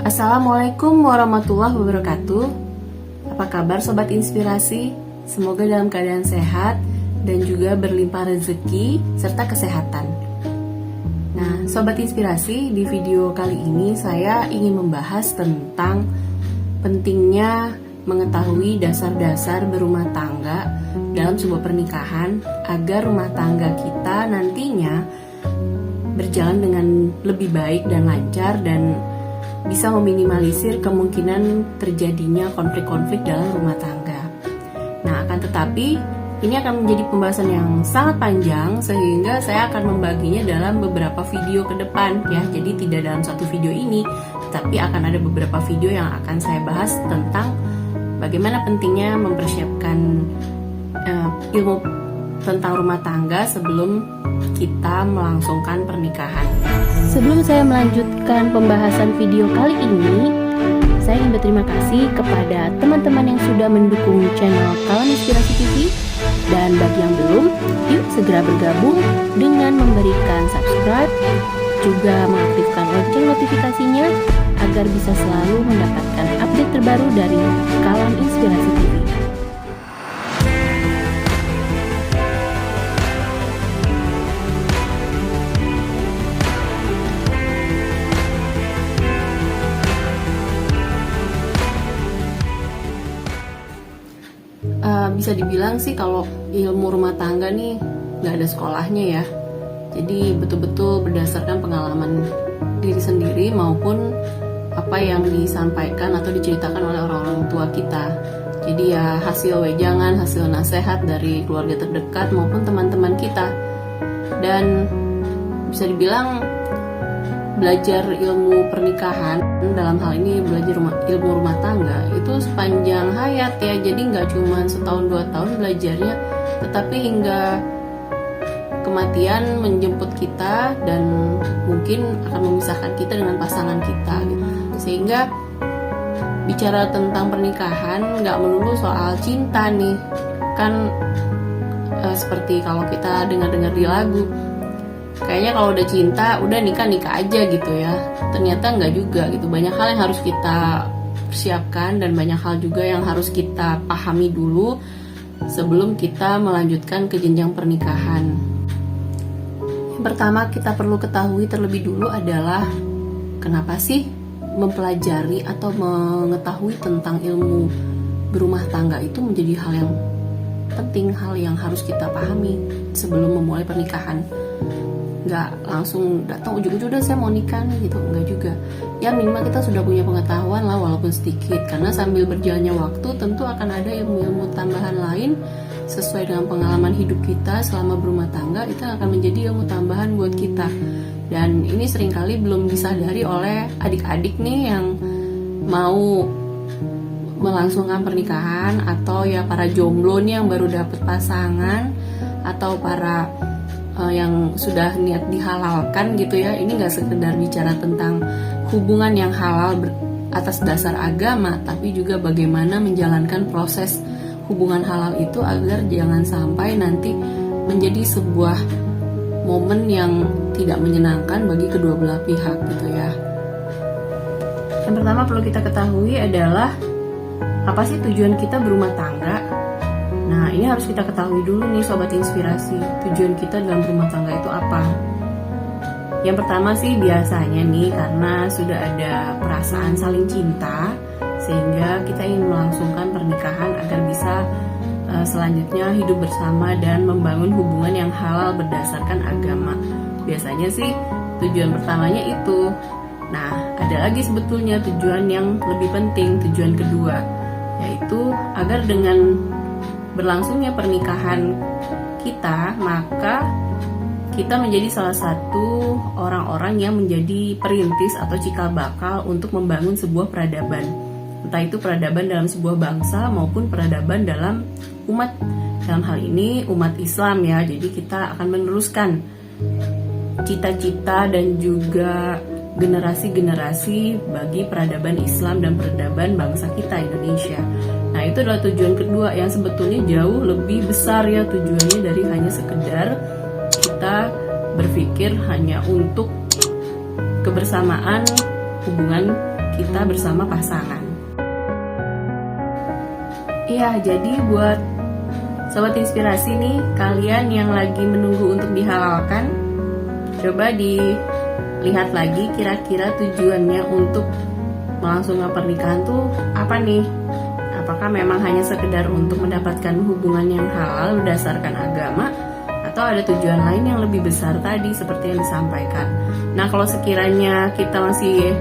Assalamualaikum warahmatullahi wabarakatuh. Apa kabar sobat inspirasi? Semoga dalam keadaan sehat dan juga berlimpah rezeki serta kesehatan. Nah, sobat inspirasi, di video kali ini saya ingin membahas tentang pentingnya mengetahui dasar-dasar berumah tangga dalam sebuah pernikahan agar rumah tangga kita nantinya berjalan dengan lebih baik dan lancar dan bisa meminimalisir kemungkinan terjadinya konflik-konflik dalam rumah tangga. Nah, akan tetapi ini akan menjadi pembahasan yang sangat panjang sehingga saya akan membaginya dalam beberapa video ke depan ya. Jadi tidak dalam satu video ini, tetapi akan ada beberapa video yang akan saya bahas tentang bagaimana pentingnya mempersiapkan ilmu tentang rumah tangga sebelum kita melangsungkan pernikahan. Sebelum saya melanjutkan pembahasan video kali ini, saya ingin berterima kasih kepada teman-teman yang sudah mendukung channel Kalam Inspirasi TV. Dan bagi yang belum, yuk segera bergabung dengan memberikan subscribe, juga mengaktifkan lonceng notifikasinya agar bisa selalu mendapatkan update terbaru dari Kalam Inspirasi TV. Bisa dibilang sih kalau ilmu rumah tangga nih nggak ada sekolahnya ya. Jadi betul-betul berdasarkan pengalaman diri sendiri maupun apa yang disampaikan atau diceritakan oleh orang-orang tua kita. Jadi ya hasil wejangan, hasil nasihat dari keluarga terdekat maupun teman-teman kita. Dan bisa dibilang belajar ilmu pernikahan, dalam hal ini belajar ilmu rumah tangga itu sepanjang hayat ya. Jadi nggak cuma setahun 2 tahun belajarnya, tetapi hingga kematian menjemput kita dan mungkin akan memisahkan kita dengan pasangan kita gitu. Sehingga bicara tentang pernikahan nggak melulu soal cinta nih kan, seperti kalau kita dengar-dengar di lagu, kayaknya kalau udah cinta udah nikah aja gitu ya. Ternyata nggak juga gitu. Banyak hal yang harus kita persiapkan dan banyak hal juga yang harus kita pahami dulu sebelum kita melanjutkan ke jenjang pernikahan. Yang pertama kita perlu ketahui terlebih dulu adalah kenapa sih mempelajari atau mengetahui tentang ilmu berumah tangga itu menjadi hal yang penting, hal yang harus kita pahami sebelum memulai pernikahan. Nggak langsung datang ujung-ujung udah saya mau nikah nih gitu, nggak juga ya. Minimal kita sudah punya pengetahuan lah walaupun sedikit, karena sambil berjalannya waktu tentu akan ada ilmu-ilmu tambahan lain sesuai dengan pengalaman hidup kita selama berumah tangga. Itu akan menjadi ilmu tambahan buat kita, dan ini seringkali belum disadari oleh adik-adik nih yang mau melangsungkan pernikahan, atau ya para jomblo nih yang baru dapet pasangan, atau para yang sudah niat dihalalkan gitu ya. Ini gak sekedar bicara tentang hubungan yang halal atas dasar agama, tapi juga bagaimana menjalankan proses hubungan halal itu agar jangan sampai nanti menjadi sebuah momen yang tidak menyenangkan bagi kedua belah pihak gitu ya. Yang pertama perlu kita ketahui adalah apa sih tujuan kita berumah tangga. Nah, ini harus kita ketahui dulu nih sobat inspirasi, tujuan kita dalam rumah tangga itu apa. Yang pertama sih biasanya nih karena sudah ada perasaan saling cinta, sehingga kita ingin melangsungkan pernikahan agar bisa selanjutnya hidup bersama dan membangun hubungan yang halal berdasarkan agama. Biasanya sih tujuan pertamanya itu. Nah, ada lagi sebetulnya tujuan yang lebih penting, tujuan kedua, yaitu agar dengan berlangsungnya pernikahan kita, maka kita menjadi salah satu orang-orang yang menjadi perintis atau cikal bakal untuk membangun sebuah peradaban. Entah itu peradaban dalam sebuah bangsa maupun peradaban dalam umat. Dalam hal ini umat Islam ya. Jadi kita akan meneruskan cita-cita dan juga generasi-generasi bagi peradaban Islam dan peradaban bangsa kita Indonesia. Nah, itu adalah tujuan kedua yang sebetulnya jauh lebih besar ya tujuannya dari hanya sekedar kita berpikir hanya untuk kebersamaan hubungan kita bersama pasangan. Iya, jadi buat sobat inspirasi nih, kalian yang lagi menunggu untuk dihalalkan, coba dilihat lagi kira-kira tujuannya untuk melangsungkan pernikahan tuh apa nih? Apakah memang hanya sekedar untuk mendapatkan hubungan yang halal berdasarkan agama, atau ada tujuan lain yang lebih besar tadi seperti yang disampaikan. Nah, kalau sekiranya kita masih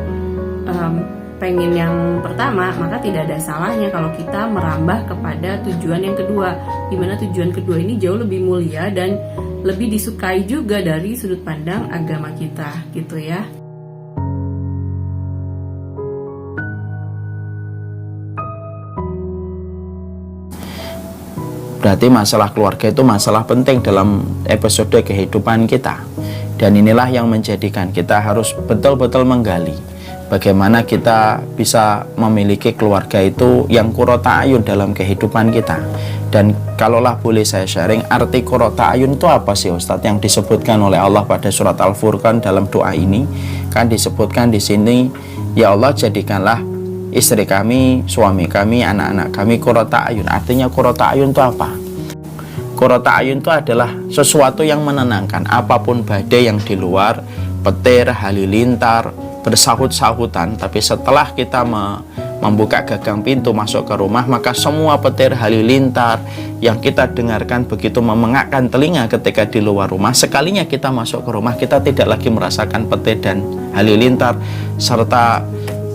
pengen yang pertama, maka tidak ada salahnya kalau kita merambah kepada tujuan yang kedua, di mana tujuan kedua ini jauh lebih mulia dan lebih disukai juga dari sudut pandang agama kita, gitu ya. Berarti masalah keluarga itu masalah penting dalam episode kehidupan kita. Dan inilah yang menjadikan kita harus betul-betul menggali bagaimana kita bisa memiliki keluarga itu yang qurrata ayun dalam kehidupan kita. Dan kalaulah boleh saya sharing, arti qurrata ayun itu apa sih Ustadz yang disebutkan oleh Allah pada surat Al-Furqan dalam doa ini? Kan disebutkan di sini, ya Allah jadikanlah istri kami, suami kami, anak-anak kami qurrata ayun. Artinya qurrata ayun itu apa? Qurrata ayun itu adalah sesuatu yang menenangkan. Apapun badai yang di luar, petir, halilintar, bersahut-sahutan, tapi setelah kita membuka gagang pintu masuk ke rumah, maka semua petir, halilintar yang kita dengarkan begitu memengakkan telinga ketika di luar rumah, sekalinya kita masuk ke rumah, kita tidak lagi merasakan petir dan halilintar serta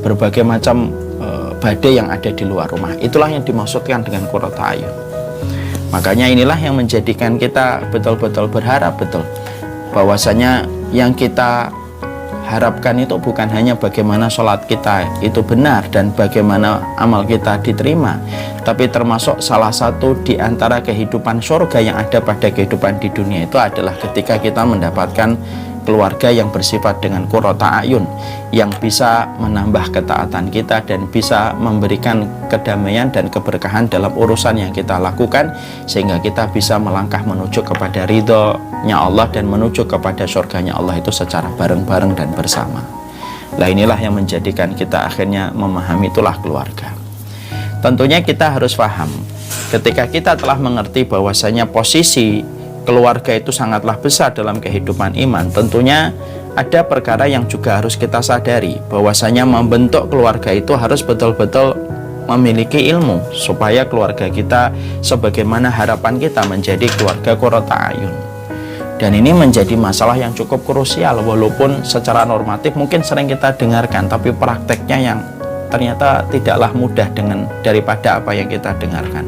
berbagai macam badai yang ada di luar rumah. Itulah yang dimaksudkan dengan qurrata ayun. Makanya inilah yang menjadikan kita betul-betul berharap betul bahwasanya yang kita harapkan itu bukan hanya bagaimana sholat kita itu benar dan bagaimana amal kita diterima, tapi termasuk salah satu di antara kehidupan surga yang ada pada kehidupan di dunia itu adalah ketika kita mendapatkan keluarga yang bersifat dengan qurrata ayun, yang bisa menambah ketaatan kita dan bisa memberikan kedamaian dan keberkahan dalam urusan yang kita lakukan, sehingga kita bisa melangkah menuju kepada ridhonya Allah dan menuju kepada surganya Allah itu secara bareng-bareng dan bersama. Nah, inilah yang menjadikan kita akhirnya memahami itulah keluarga. Tentunya kita harus paham ketika kita telah mengerti bahwasanya posisi keluarga itu sangatlah besar dalam kehidupan iman. Tentunya ada perkara yang juga harus kita sadari, bahwasanya membentuk keluarga itu harus betul-betul memiliki ilmu supaya keluarga kita sebagaimana harapan kita menjadi keluarga qurrata ayun. Dan ini menjadi masalah yang cukup krusial, walaupun secara normatif mungkin sering kita dengarkan, tapi prakteknya yang ternyata tidaklah mudah daripada apa yang kita dengarkan.